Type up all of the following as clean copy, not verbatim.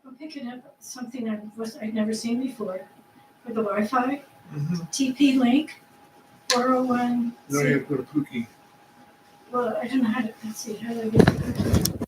I'm picking up something I'd never seen before for the Wi-Fi. Mm-hmm. TP link 401. No, you have to go to Pookie. Well, I don't know how to. Let's see. How do I get it?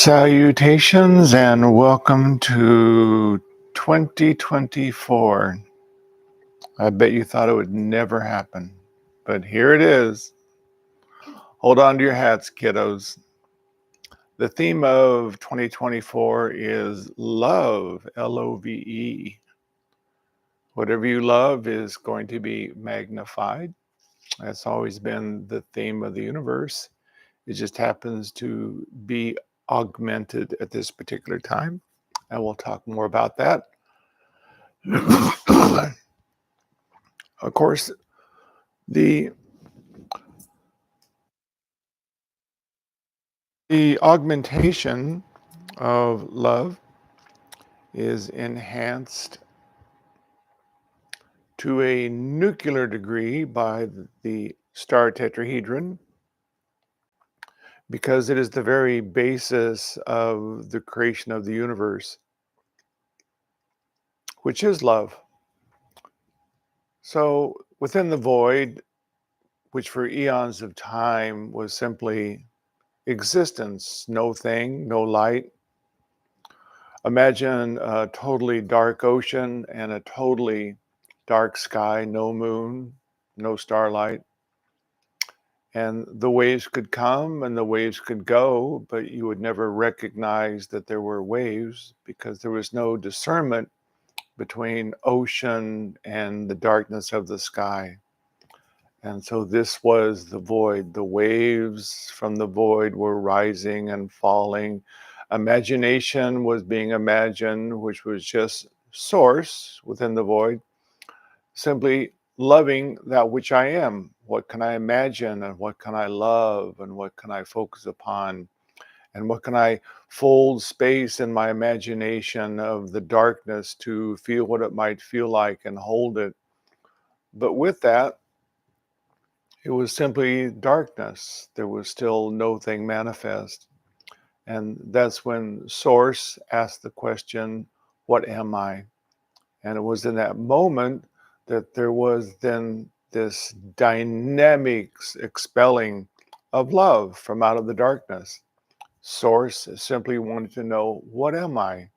Salutations and welcome to 2024. I bet you thought it would never happen, but here it is. Hold on to your hats, kiddos. The theme of 2024 is love, Love. Whatever you love is going to be magnified. That's always been the theme of the universe. It just happens to be augmented at this particular time. And we'll talk more about that. Of course, the augmentation of love is enhanced to a nuclear degree by the star tetrahedron, because it is the very basis of the creation of the universe, which is love. So within the void, which for eons of time was simply existence, no thing, no light. Imagine a totally dark ocean and a totally dark sky, no moon, no starlight. And the waves could come and the waves could go, but you would never recognize that there were waves because there was no discernment between ocean and the darkness of the sky. And so this was the void. The waves from the void were rising and falling. Imagination was being imagined, which was just source within the void, simply loving that which I am. What can I imagine and what can I love and what can I focus upon? And what can I fold space in my imagination of the darkness to feel what it might feel like and hold it. But with that, it was simply darkness. There was still no thing manifest. And that's when Source asked the question, what am I? And it was in that moment that there was then this dynamic expelling of love from out of the darkness. Source simply wanted to know, what am I?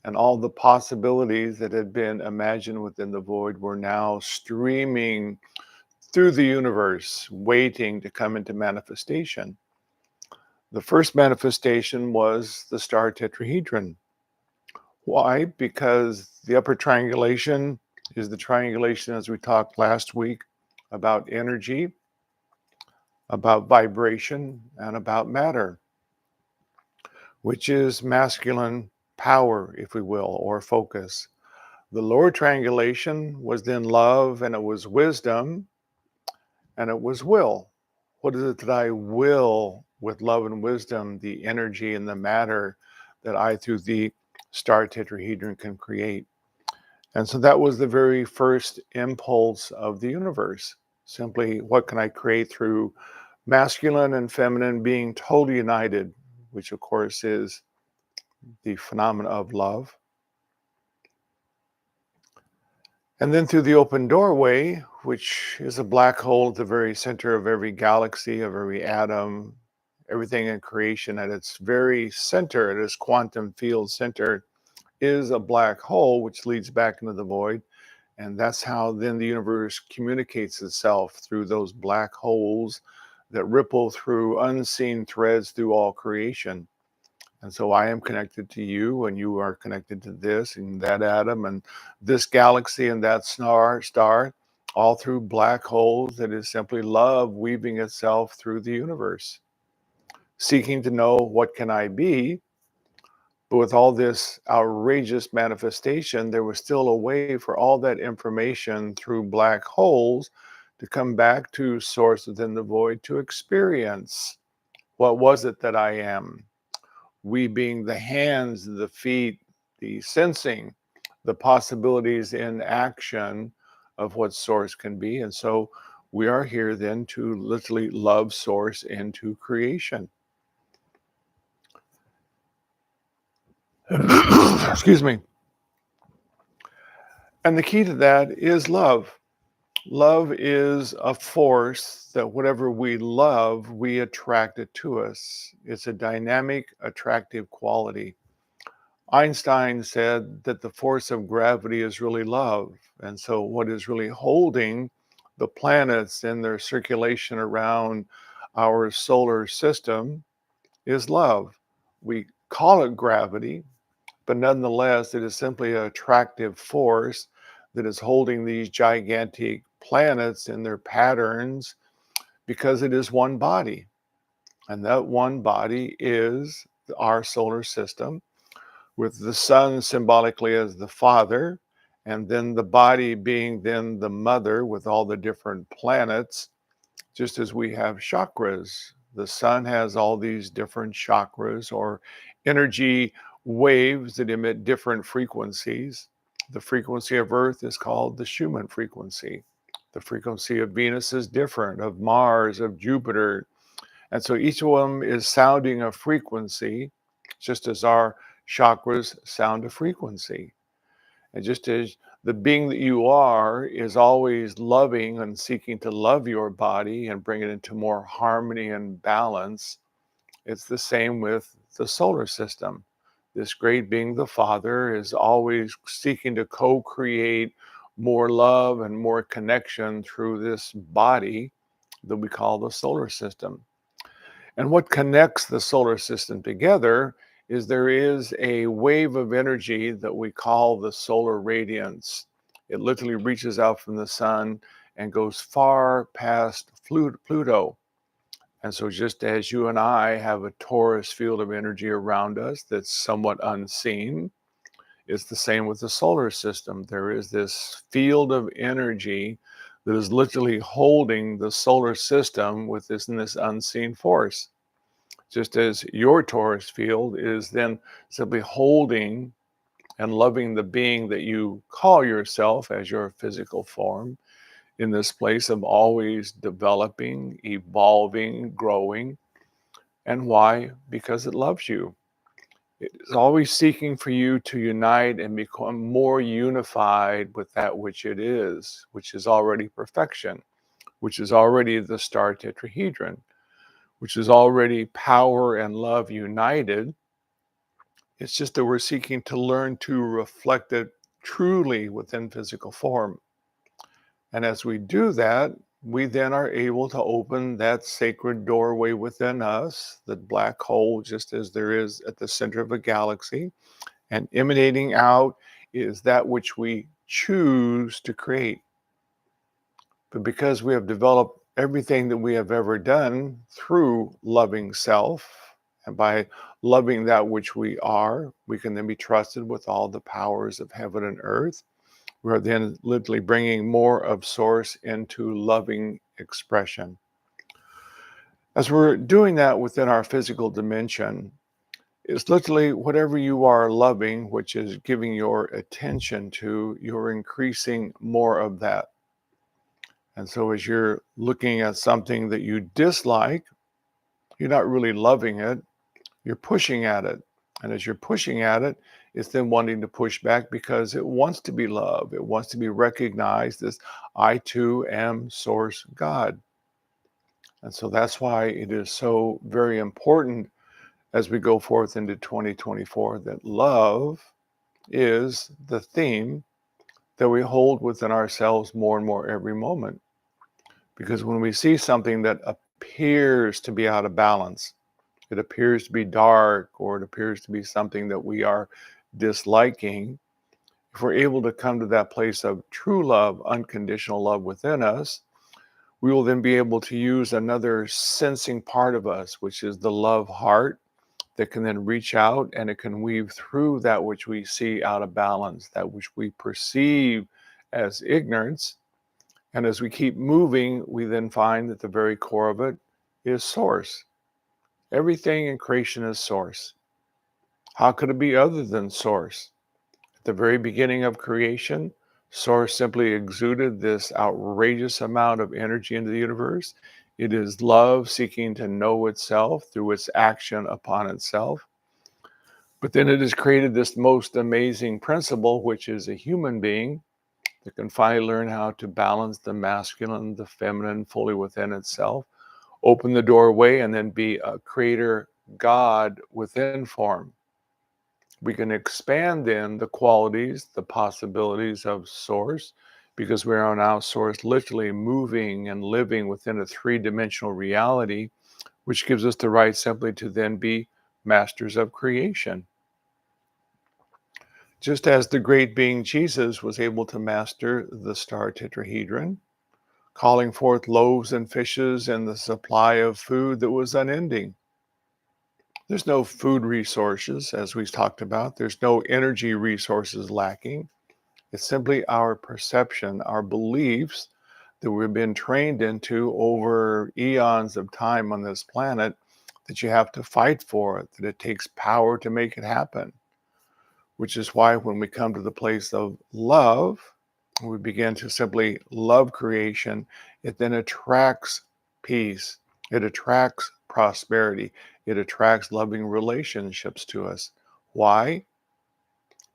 And all the possibilities that had been imagined within the void were now streaming through the universe, waiting to come into manifestation. The first manifestation was the star tetrahedron. Why? Because the upper triangulation is the triangulation, as we talked last week, about energy, about vibration, and about matter, which is masculine power, if we will, or focus. The lower triangulation was then love, and it was wisdom, and it was will. What is it that I will with love and wisdom, the energy and the matter that I, through the star tetrahedron, can create? And so that was the very first impulse of the universe. Simply, what can I create through masculine and feminine being totally united, which of course is the phenomena of love. And then through the open doorway, which is a black hole at the very center of every galaxy, of every atom, everything in creation, at its very center, at its quantum field center, is a black hole, which leads back into the void. And that's how then the universe communicates itself, through those black holes that ripple through unseen threads through all creation. And so I am connected to you, and you are connected to this and that atom and this galaxy and that star, all through black holes that is simply love weaving itself through the universe, seeking to know what can I be. But with all this outrageous manifestation, there was still a way for all that information through black holes to come back to source within the void to experience. What was it that I am? We being the hands, the feet, the sensing, the possibilities in action of what source can be. And so we are here then to literally love source into creation. Excuse me. And the key to that is love. Love is a force that whatever we love, we attract it to us. It's a dynamic, attractive quality. Einstein said that the force of gravity is really love. And so, what is really holding the planets in their circulation around our solar system is love. We call it gravity, but nonetheless, it is simply an attractive force that is holding these gigantic planets in their patterns because it is one body. And that one body is our solar system, with the sun symbolically as the father, and then the body being then the mother with all the different planets, just as we have chakras. The sun has all these different chakras or energy waves that emit different frequencies. The frequency of Earth is called the Schumann frequency. The frequency of Venus is different, of Mars, of Jupiter. And so each of them is sounding a frequency, just as our chakras sound a frequency. And just as the being that you are is always loving and seeking to love your body and bring it into more harmony and balance, it's the same with the solar system. This great being, the Father, is always seeking to co create more love and more connection through this body that we call the solar system. And what connects the solar system together is there is a wave of energy that we call the solar radiance. It literally reaches out from the sun and goes far past Pluto. And so, just as you and I have a torus field of energy around us that's somewhat unseen, it's the same with the solar system. There is this field of energy that is literally holding the solar system within this unseen force. Just as your torus field is then simply holding and loving the being that you call yourself as your physical form in this place of always developing, evolving, growing. And why? Because it loves you. It is always seeking for you to unite and become more unified with that which it is, which is already perfection, which is already the star tetrahedron, which is already power and love united. It's just that we're seeking to learn to reflect it truly within physical form. And as we do that, we then are able to open that sacred doorway within us, the black hole, just as there is at the center of a galaxy. And emanating out is that which we choose to create. But because we have developed everything that we have ever done through loving self, and by loving that which we are, we can then be trusted with all the powers of heaven and earth. We are then literally bringing more of Source into loving expression. As we're doing that within our physical dimension, it's literally whatever you are loving, which is giving your attention to, you're increasing more of that. And so as you're looking at something that you dislike, you're not really loving it, you're pushing at it. And as you're pushing at it, it's then wanting to push back because it wants to be loved. It wants to be recognized as I too am Source God. And so that's why it is so very important as we go forth into 2024 that love is the theme that we hold within ourselves more and more every moment. Because when we see something that appears to be out of balance, it appears to be dark, or it appears to be something that we are disliking, if we're able to come to that place of true love, unconditional love within us, we will then be able to use another sensing part of us, which is the love heart, that can then reach out and it can weave through that which we see out of balance, that which we perceive as ignorance. And as we keep moving, we then find that the very core of it is Source. Everything in creation is Source. How could it be other than Source? At the very beginning of creation, Source simply exuded this outrageous amount of energy into the universe. It is love seeking to know itself through its action upon itself. But then it has created this most amazing principle, which is a human being It can finally learn how to balance the masculine, the feminine fully within itself, open the doorway, and then be a creator God within form. We can expand then the qualities, the possibilities of Source, because we are now Source literally moving and living within a three-dimensional reality, which gives us the right simply to then be masters of creation. Just as the great being Jesus was able to master the star tetrahedron, calling forth loaves and fishes and the supply of food that was unending. There's no food resources, as we talked about. There's no energy resources lacking. It's simply our perception, our beliefs that we've been trained into over eons of time on this planet that you have to fight for it, that it takes power to make it happen. Which is why when we come to the place of love, we begin to simply love creation, it then attracts peace. It attracts prosperity. It attracts loving relationships to us. Why?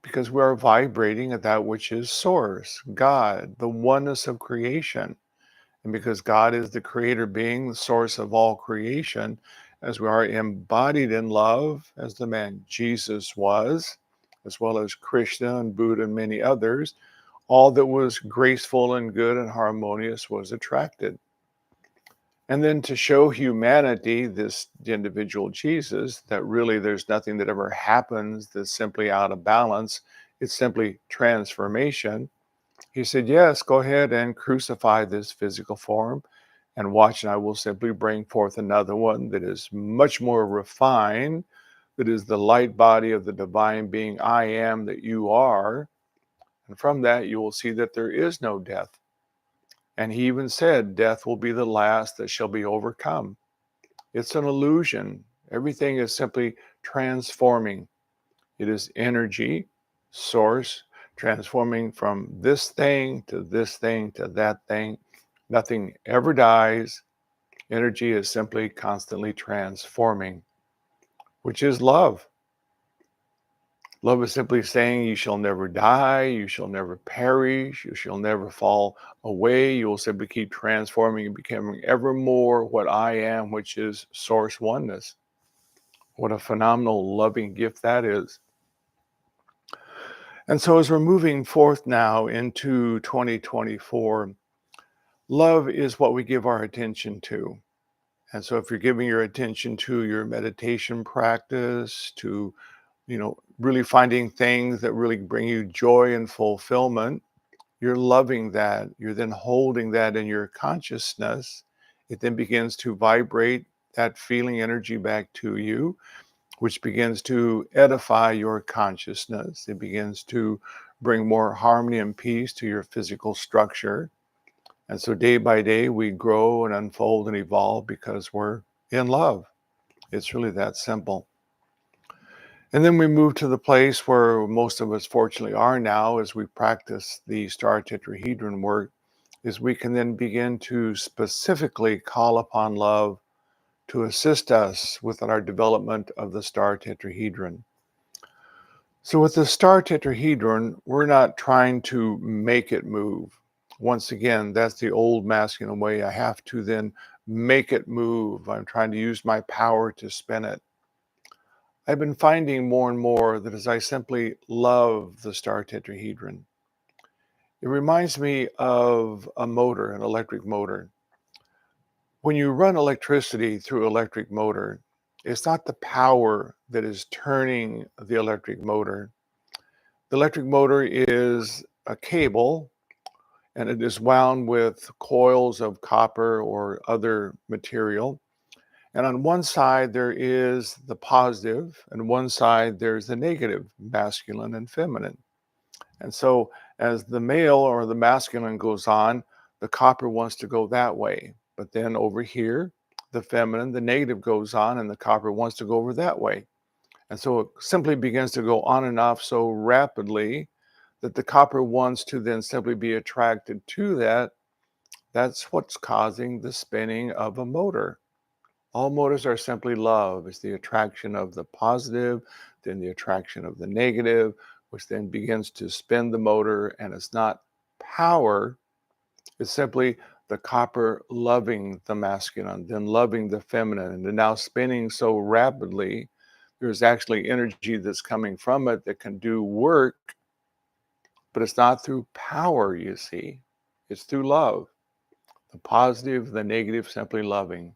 Because we are vibrating at that which is Source, God, the oneness of creation. And because God is the creator being, the source of all creation, as we are embodied in love, as the man Jesus was, as well as Krishna and Buddha and many others, all that was graceful and good and harmonious was attracted. And then to show humanity, this individual Jesus, that really there's nothing that ever happens that's simply out of balance, it's simply transformation. He said, yes, go ahead and crucify this physical form and watch, and I will simply bring forth another one that is much more refined, that is the light body of the divine being I am that you are. And from that, you will see that there is no death. And he even said, death will be the last that shall be overcome. It's an illusion. Everything is simply transforming. It is energy, source, transforming from this thing to this thing to that thing. Nothing ever dies. Energy is simply constantly transforming, which is love. Love is simply saying you shall never die, you shall never perish, you shall never fall away. You will simply keep transforming and becoming ever more what I am, which is source oneness. What a phenomenal loving gift that is. And so as we're moving forth now into 2024, love is what we give our attention to. And so if you're giving your attention to your meditation practice, to, really finding things that really bring you joy and fulfillment, you're loving that. You're then holding that in your consciousness. It then begins to vibrate that feeling energy back to you, which begins to edify your consciousness. It begins to bring more harmony and peace to your physical structure. And so day by day, we grow and unfold and evolve because we're in love. It's really that simple. And then we move to the place where most of us fortunately are now as we practice the star tetrahedron work, is we can then begin to specifically call upon love to assist us with our development of the star tetrahedron. So with the star tetrahedron, we're not trying to make it move. Once again, that's the old masculine way. I have to then make it move. I'm trying to use my power to spin it. I've been finding more and more that as I simply love the star tetrahedron, it reminds me of a motor, an electric motor. When you run electricity through electric motor, it's not the power that is turning the electric motor. The electric motor is a cable and it is wound with coils of copper or other material. And on one side, there is the positive, and one side, there's the negative, masculine and feminine. And so as the male or the masculine goes on, the copper wants to go that way. But then over here, the feminine, the negative goes on, and the copper wants to go over that way. And so it simply begins to go on and off so rapidly that the copper wants to then simply be attracted to that. That's what's causing the spinning of a motor. All motors are simply love. It's the attraction of the positive, then the attraction of the negative, which then begins to spin the motor. And it's not power is simply the copper loving the masculine, then loving the feminine, and now spinning so rapidly, there's actually energy that's coming from it that can do work, but it's not through power, you see. It's through love. The positive, the negative, simply loving.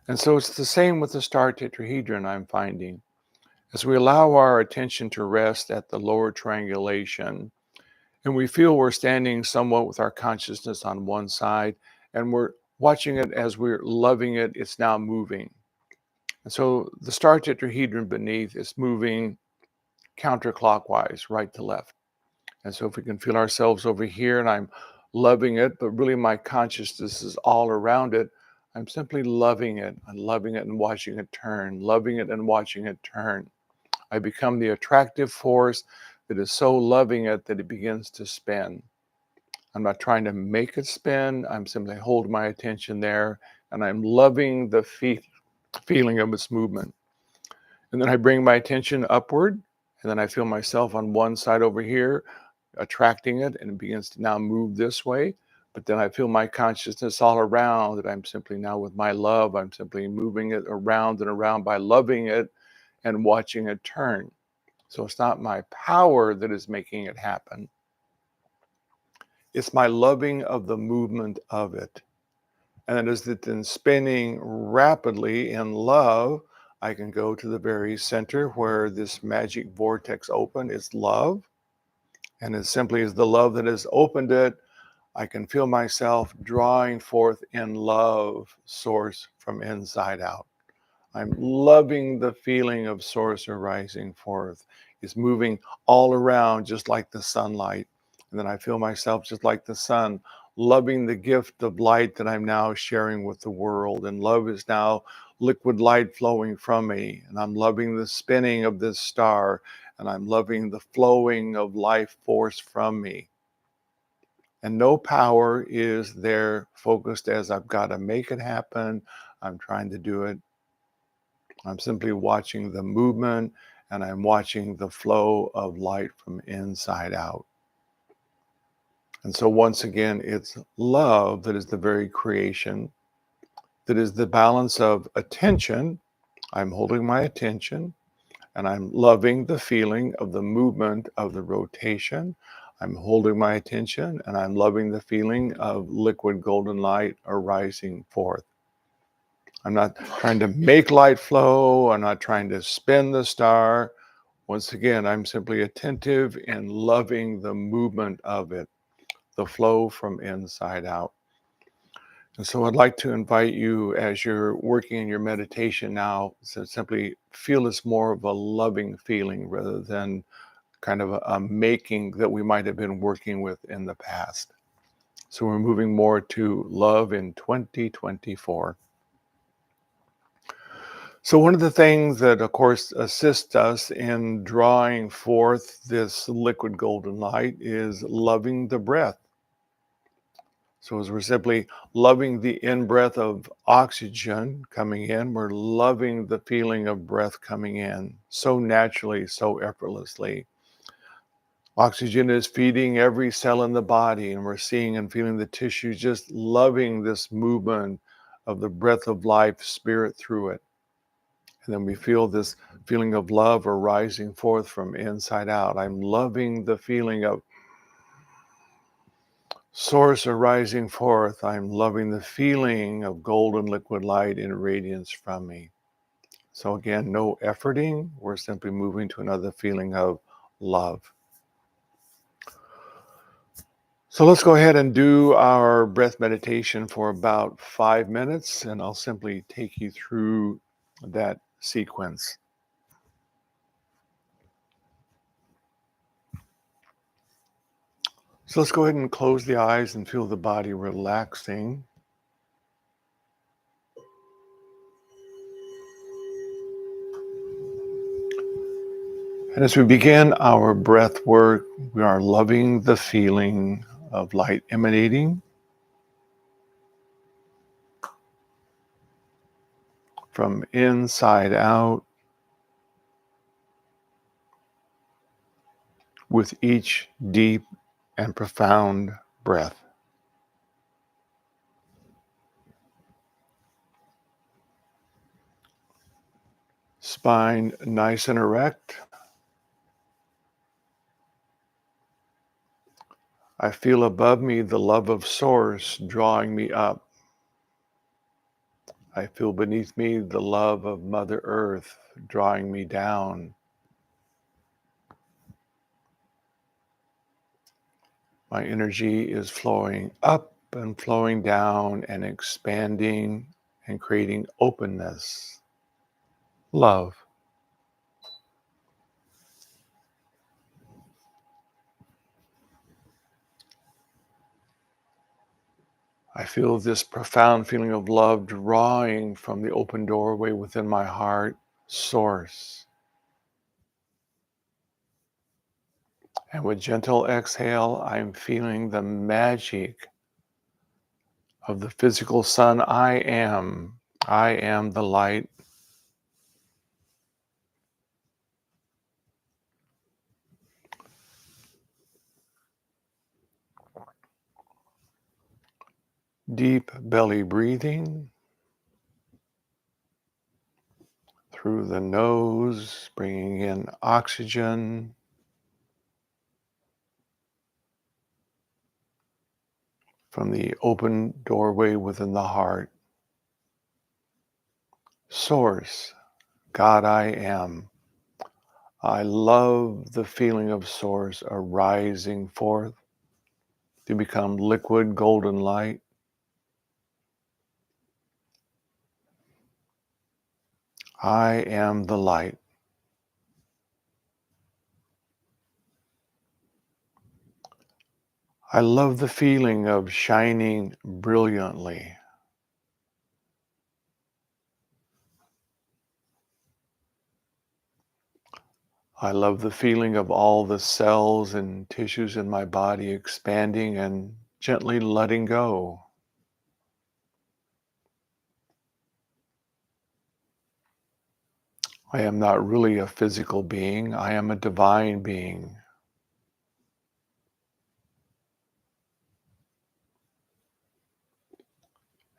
And so it's the same with the star tetrahedron, I'm finding. As we allow our attention to rest at the lower triangulation, and we feel we're standing somewhat with our consciousness on one side, and we're watching it as we're loving it, it's now moving. And so the star tetrahedron beneath is moving counterclockwise, right to left. And so if we can feel ourselves over here and I'm loving it, but really my consciousness is all around it, I'm simply loving it. I'm loving it and watching it turn, loving it and watching it turn. I become the attractive force that is so loving it that it begins to spin. I'm not trying to make it spin. I'm simply holding my attention there and I'm loving the feeling of its movement. And then I bring my attention upward and then I feel myself on one side over here, attracting it, and it begins to now move this way. But then I feel my consciousness all around that I'm simply now with my love, I'm simply moving it around and around by loving it and watching it turn. So it's not my power that is making it happen. It's my loving of the movement of it. And as it then spinning rapidly in love, I can go to the very center where this magic vortex open is love. And as simply as the love that has opened it, I can feel myself drawing forth in love source from inside out. I'm loving the feeling of source arising forth. It's moving all around just like the sunlight. And then I feel myself just like the sun, loving the gift of light that I'm now sharing with the world. And love is now liquid light flowing from me. And I'm loving the spinning of this star. And I'm loving the flowing of life force from me. And no power is there focused as I've got to make it happen. I'm trying to do it. I'm simply watching the movement and I'm watching the flow of light from inside out. And so once again, it's love that is the very creation, that is the balance of attention. I'm holding my attention and I'm loving the feeling of the movement of the rotation. I'm holding my attention and I'm loving the feeling of liquid golden light arising forth. I'm not trying to make light flow. I'm not trying to spin the star. Once again, I'm simply attentive and loving the movement of it, the flow from inside out. And so I'd like to invite you as you're working in your meditation now to simply feel this more of a loving feeling rather than kind of a making that we might have been working with in the past. So we're moving more to love in 2024. So one of the things that, of course, assists us in drawing forth this liquid golden light is loving the breath. So as we're simply loving the in-breath of oxygen coming in, we're loving the feeling of breath coming in so naturally, so effortlessly. Oxygen is feeding every cell in the body, and we're seeing and feeling the tissue just loving this movement of the breath of life, spirit through it. And then we feel this feeling of love arising forth from inside out. I'm loving the feeling of source arising forth. I'm loving the feeling of golden liquid light and radiance from me. So again, no efforting. We're simply moving to another feeling of love. So let's go ahead and do our breath meditation for about 5 minutes, and I'll simply take you through that sequence. So let's go ahead and close the eyes and feel the body relaxing. And as we begin our breath work, we are loving the feeling of light emanating from inside out with each deep and profound breath. Spine nice and erect. I feel above me the love of Source drawing me up. I feel beneath me the love of Mother Earth drawing me down. My energy is flowing up and flowing down and expanding and creating openness, love. I feel this profound feeling of love drawing from the open doorway within my heart, Source. And with gentle exhale, I'm feeling the magic of the physical sun. I am the light. Deep belly breathing through the nose, bringing in oxygen. From the open doorway within the heart. Source, God I am. I love the feeling of Source arising forth to become liquid golden light. I am the light. I love the feeling of shining brilliantly. I love the feeling of all the cells and tissues in my body expanding and gently letting go. I am not really a physical being. I am a divine being.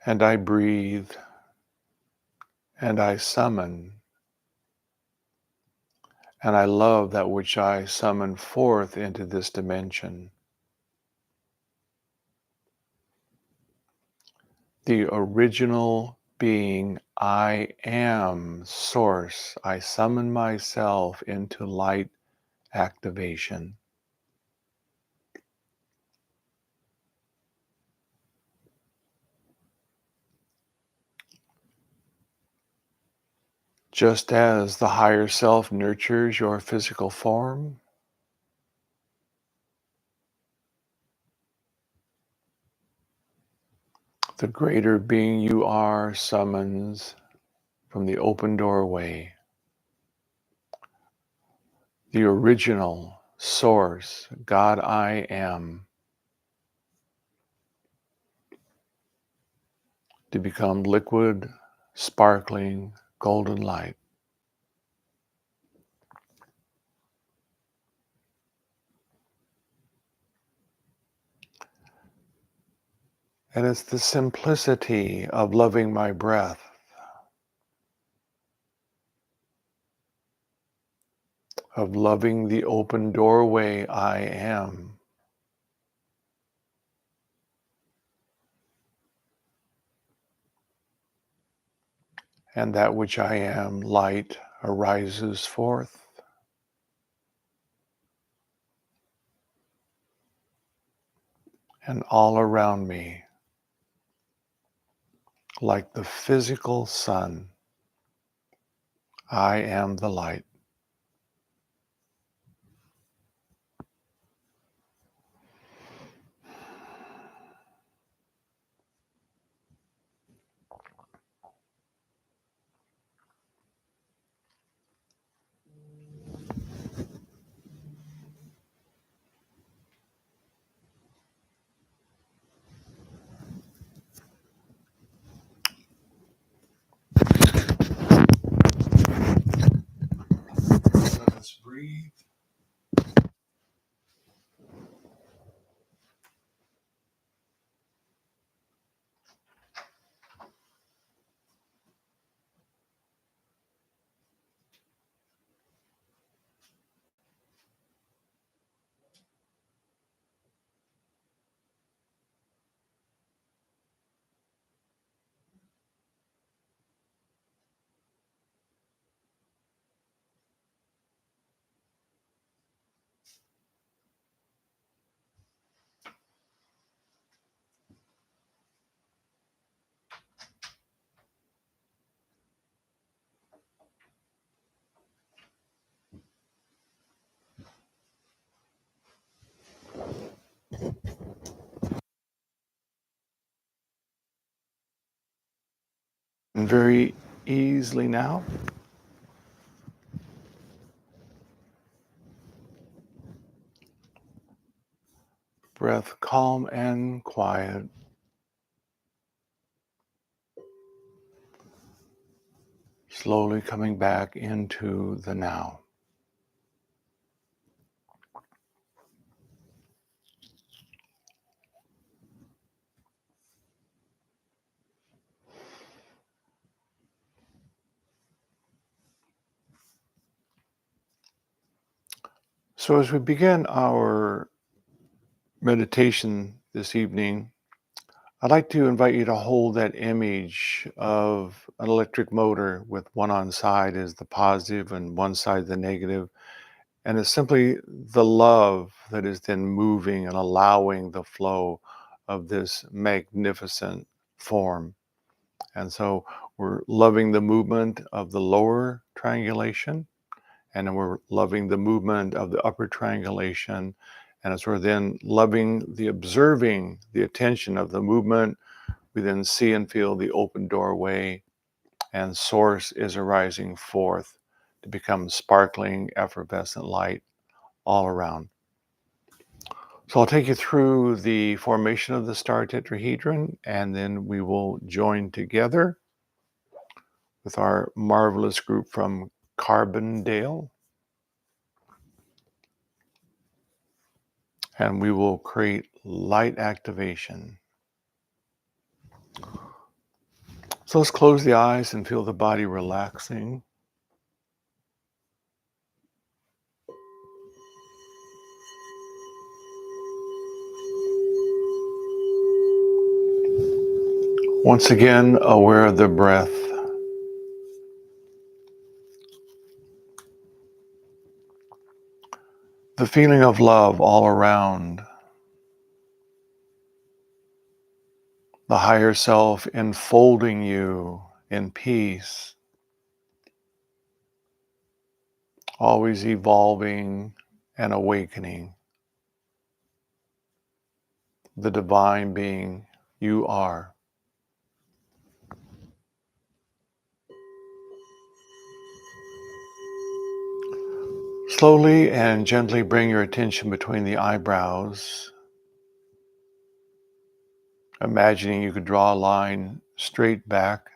And I breathe and I summon. And I love that which I summon forth into this dimension. The original being, I am Source. I summon myself into light activation. Just as the higher self nurtures your physical form, the greater being you are summons from the open doorway the original Source, God I am, to become liquid, sparkling, golden light. And it's the simplicity of loving my breath, of loving the open doorway I am, and that which I am, light, arises forth. And all around me, like the physical sun, I am the light. Let us breathe. And very easily now. Breath calm and quiet. Slowly coming back into the now. So as we begin our meditation this evening, I'd like to invite you to hold that image of an electric motor with one on side is the positive and one side the negative. And it's simply the love that is then moving and allowing the flow of this magnificent form. And so we're loving the movement of the lower triangulation, and then we're loving the movement of the upper triangulation. And as we're then loving the observing, the attention of the movement, we then see and feel the open doorway, and source is arising forth to become sparkling, effervescent light all around. So I'll take you through the formation of the star tetrahedron, and then we will join together with our marvelous group from Carbondale, and we will create light activation. So let's close the eyes and feel the body relaxing. Once again, aware of the breath. The feeling of love all around. The higher self enfolding you in peace. Always evolving and awakening. The divine being you are. Slowly and gently bring your attention between the eyebrows, imagining you could draw a line straight back.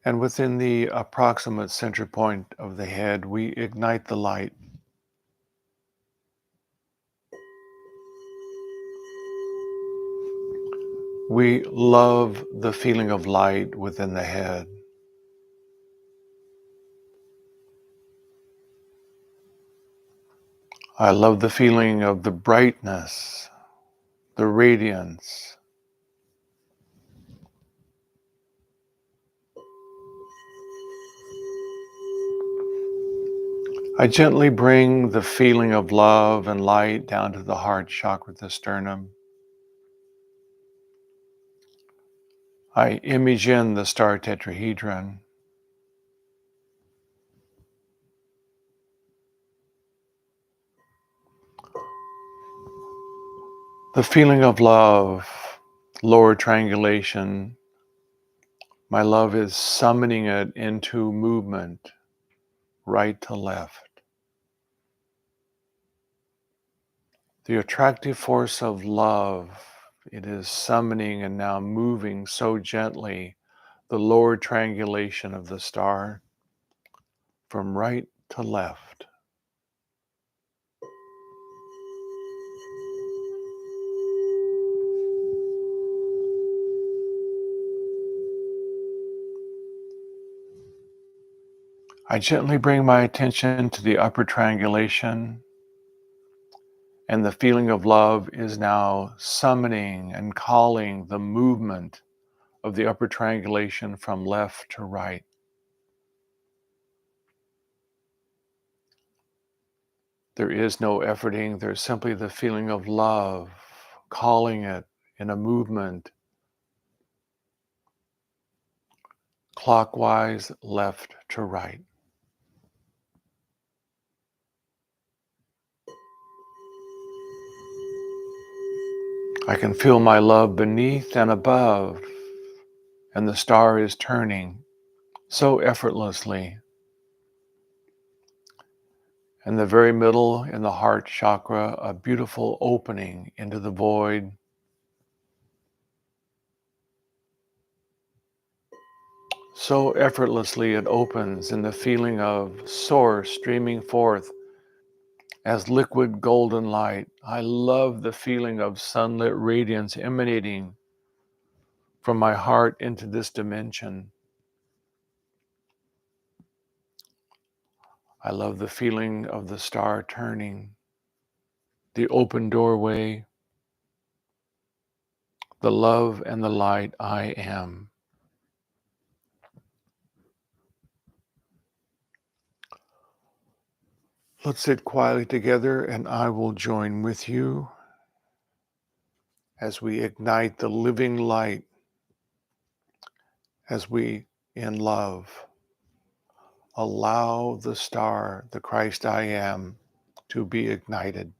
And within the approximate center point of the head, we ignite the light. We love the feeling of light within the head. I love the feeling of the brightness, the radiance. I gently bring the feeling of love and light down to the heart chakra, the sternum. I image in the star tetrahedron. The feeling of love, lower triangulation, my love is summoning it into movement, right to left. The attractive force of love, it is summoning and now moving so gently the lower triangulation of the star from right to left. I gently bring my attention to the upper triangulation, and the feeling of love is now summoning and calling the movement of the upper triangulation from left to right. There is no efforting, there's simply the feeling of love, calling it in a movement, clockwise, left to right. I can feel my love beneath and above, and the star is turning so effortlessly. In the very middle, in the heart chakra, a beautiful opening into the void. So effortlessly it opens in the feeling of source streaming forth as liquid golden light. I love the feeling of sunlit radiance emanating from my heart into this dimension. I love the feeling of the star turning, the open doorway, the love and the light I am. Let's sit quietly together and I will join with you as we ignite the living light, as we, in love, allow the star, the Christ I am, to be ignited.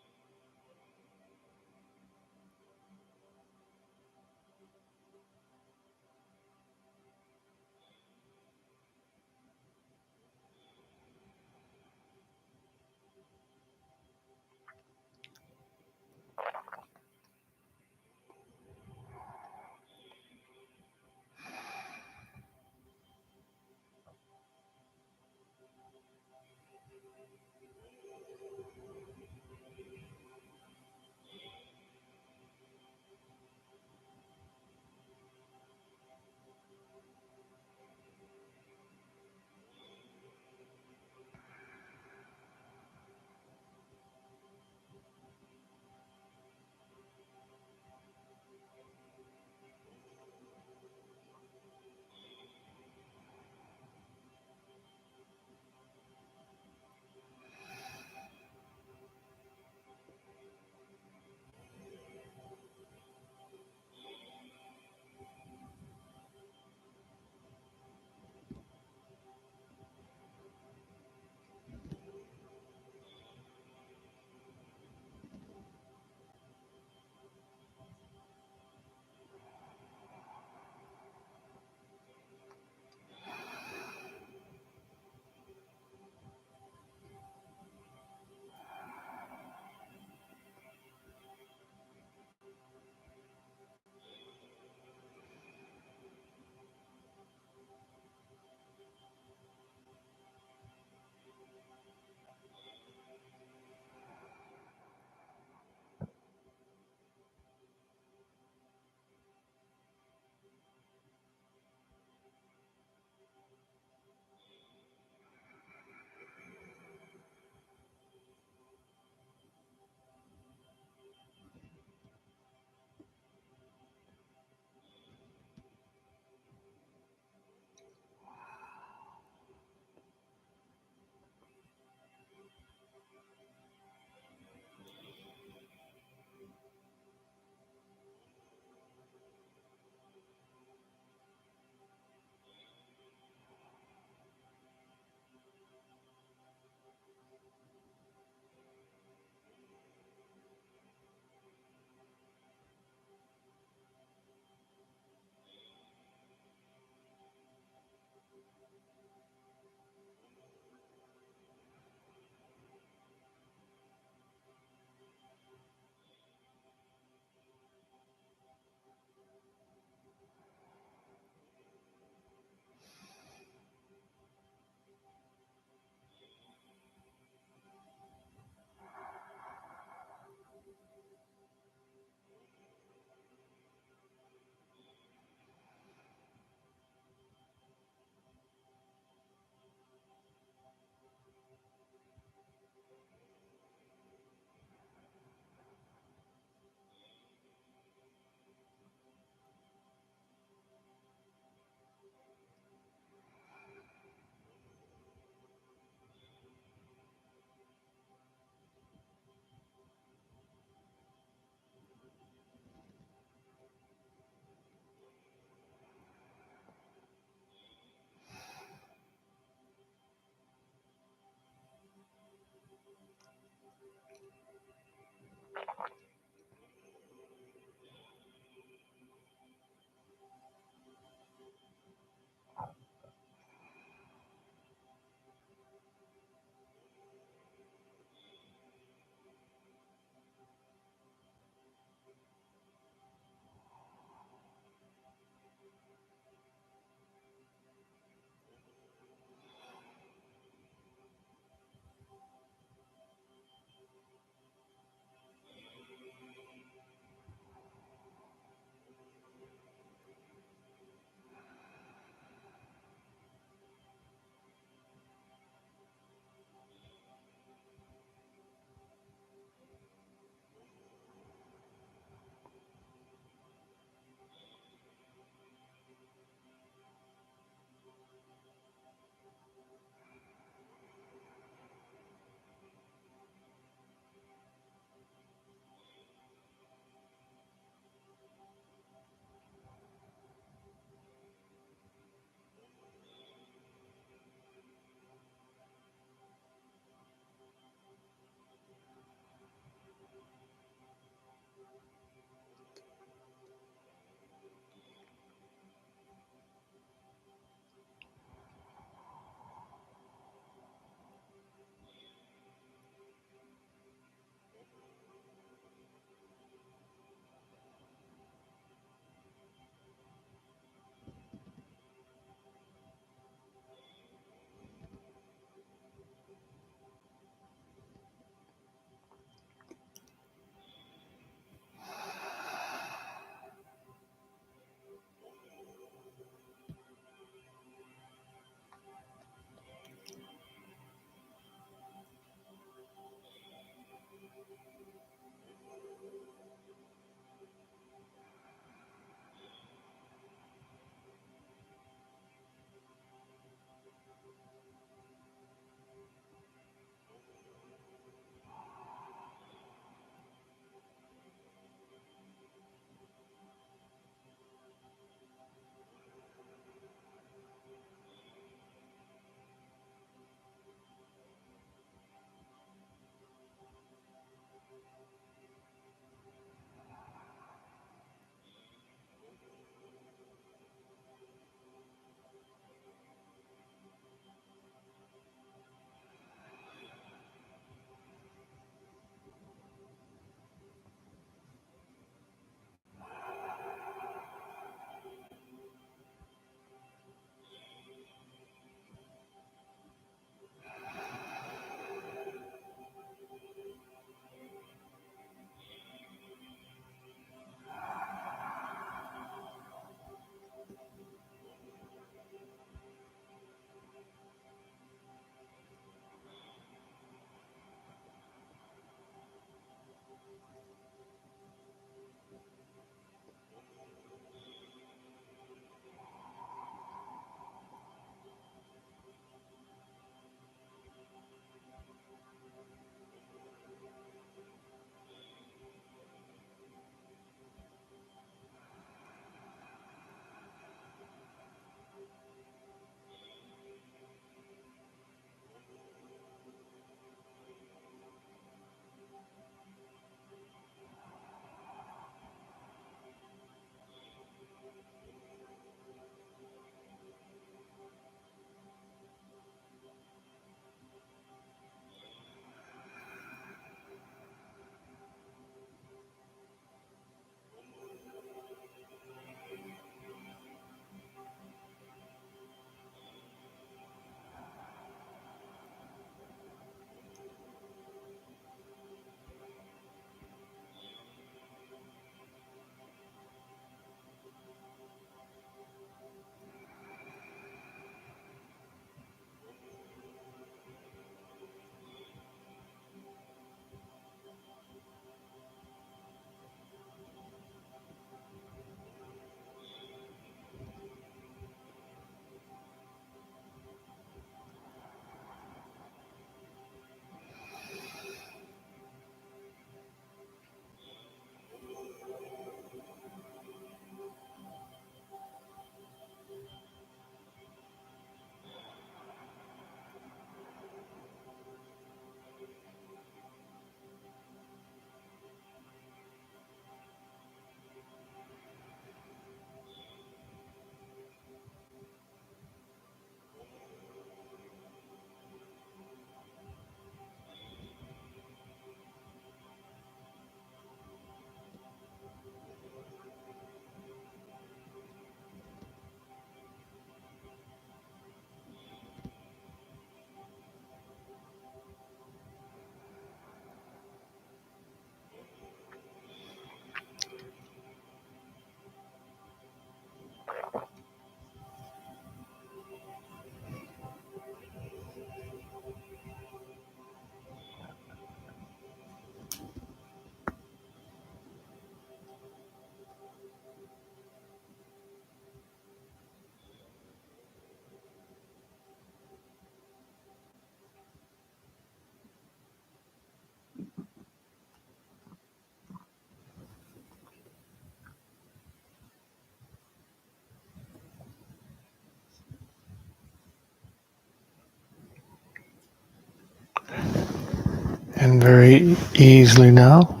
And very easily now,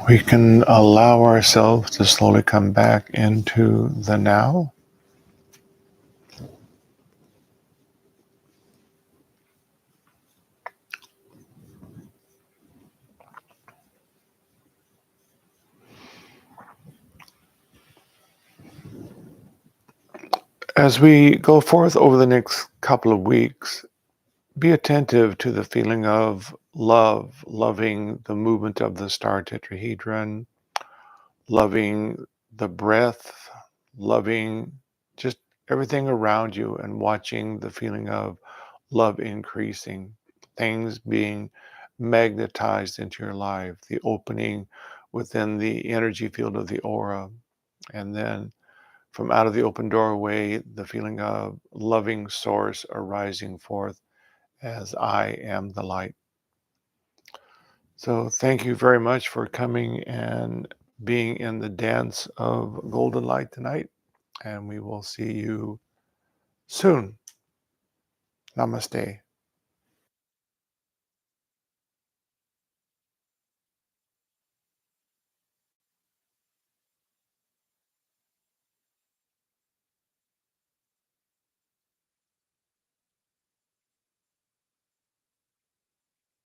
we can allow ourselves to slowly come back into the now. As we go forth over the next couple of weeks, be attentive to the feeling of love, loving the movement of the star tetrahedron, loving the breath, loving just everything around you, and watching the feeling of love increasing, things being magnetized into your life, the opening within the energy field of the aura, and then from out of the open doorway, the feeling of loving source arising forth as I am the light. So thank you very much for coming and being in the dance of golden light tonight. And we will see you soon. Namaste.